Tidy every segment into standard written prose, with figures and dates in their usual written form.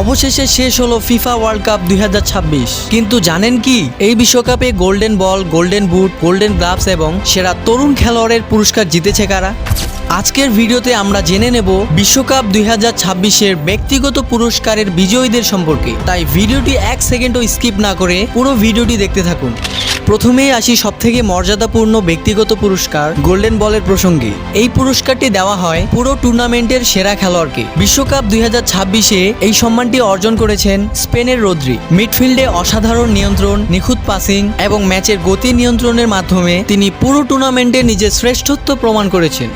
অবশেষে শেষ হলো ফিফা ওয়ার্ল্ড কাপ 2026। কিন্তু জানেন কি, এই বিশ্বকাপে golden ball, golden boot, golden gloves এবং সেরা তরুণ খেলোয়াড়ের পুরস্কার জিতেছে কারা? আজকের ভিডিওতে আমরা জেনে নেব বিশ্বকাপ 2026-এর ব্যক্তিগত পুরস্কারের বিজয়ীদের সম্পর্কে। তাই ভিডিওটি 1 সেকেন্ডও স্কিপ না করে পুরো ভিডিওটি দেখতে থাকুন। প্রথমেই আসি সবথেকে মর্যাদাপূর্ণ ব্যক্তিগত পুরস্কার গোল্ডেন বলের প্রসঙ্গে। এই পুরস্কারটি দেওয়া হয় পুরো টুর্নামেন্টের সেরা খেলোয়াড়কে। বিশ্বকাপ 2026-এ এই সম্মানটি অর্জন করেছেন স্পেনের রদ্রি। মিডফিল্ডে অসাধারণ নিয়ন্ত্রণ, নিখুঁত পাসিং এবং ম্যাচের গতি নিয়ন্ত্রণের মাধ্যমে তিনি পুরো টুর্নামেন্টে নিজের শ্রেষ্ঠত্ব প্রমাণ করেছেন।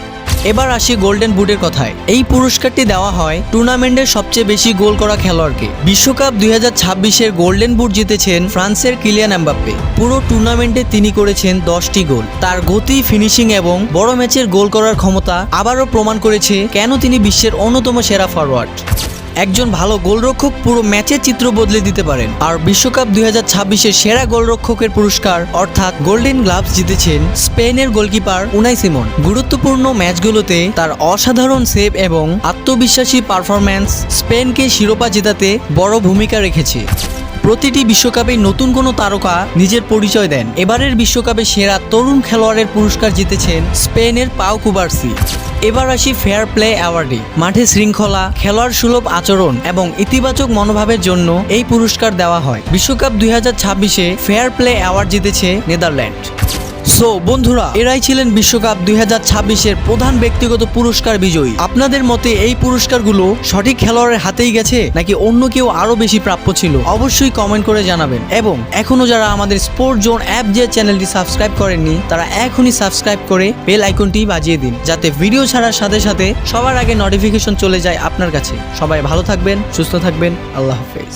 এবার আসি গোল্ডেন বুটের কথায়। এই পুরস্কারটি দেওয়া হয় টুর্নামেন্টের সবচেয়ে বেশি গোল করা খেলোয়াড়কে। বিশ্বকাপ 2026-এর গোল্ডেন বুট জিতেছেন ফ্রান্সের কিলিয়ান এমবাপ্পে। পুরো টুর্নামেন্টে তিনি করেছেন 10টি গোল। তার গতি, ফিনিশিং এবং বড় ম্যাচের গোল করার ক্ষমতা আবারও প্রমাণ করেছে কেন তিনি বিশ্বের অন্যতম সেরা ফরওয়ার্ড। একজন ভালো গোলরক্ষক পুরো ম্যাচের চিত্র বদলে দিতে পারেন। আর বিশ্বকাপ 2026-এর সেরা গোলরক্ষকের পুরস্কার অর্থাৎ গোল্ডেন গ্লাভস জিতেছেন স্পেনের গোলকিপার উনাই সিমন। গুরুত্বপূর্ণ ম্যাচগুলোতে তার অসাধারণ সেভ এবং আত্মবিশ্বাসী পারফরম্যান্স স্পেনকে শিরোপা জেতাতে বড় ভূমিকা রেখেছে। প্রতিটি বিশ্বকাপে নতুন কোনো তারকা নিজের পরিচয় দেন। এবারের বিশ্বকাপে সেরা তরুণ খেলোয়াড়ের পুরস্কার জিতেছেন স্পেনের পাউ কুবার্সি। এবার আসি ফেয়ার প্লে অ্যাওয়ার্ডে। মাঠে শৃঙ্খলা, খেলোয়াড় সুলভ আচরণ এবং ইতিবাচক মনোভাবের জন্য এই পুরস্কার দেওয়া হয়। বিশ্বকাপ 2026-এ ফেয়ার প্লে অ্যাওয়ার্ড জিতেছে নেদারল্যান্ড। সো বন্ধুরা, এরাই ছিলেন বিশ্বকাপ 2026-এর প্রধান ব্যক্তিগত পুরস্কার বিজয়ী। আপনাদের মতে এই পুরস্কারগুলো সঠিক খেলোয়াড়ের হাতেই গেছে নাকি অন্য কেউ আরো বেশি প্রাপ্য ছিল? অবশ্যই কমেন্ট করে জানাবেন। এবং এখনো যারা আমাদের স্পোর্ট জোন অ্যাপ যে চ্যানেলটি সাবস্ক্রাইব করেননি, তারা এখনই সাবস্ক্রাইব করে বেল আইকনটি বাজিয়ে দিন, যাতে ভিডিও ছাড়ার সাথে সাথে সবার আগে নোটিফিকেশন চলে যায় আপনার কাছে। সবাই ভালো থাকবেন, সুস্থ থাকবেন। আল্লাহ হাফেজ।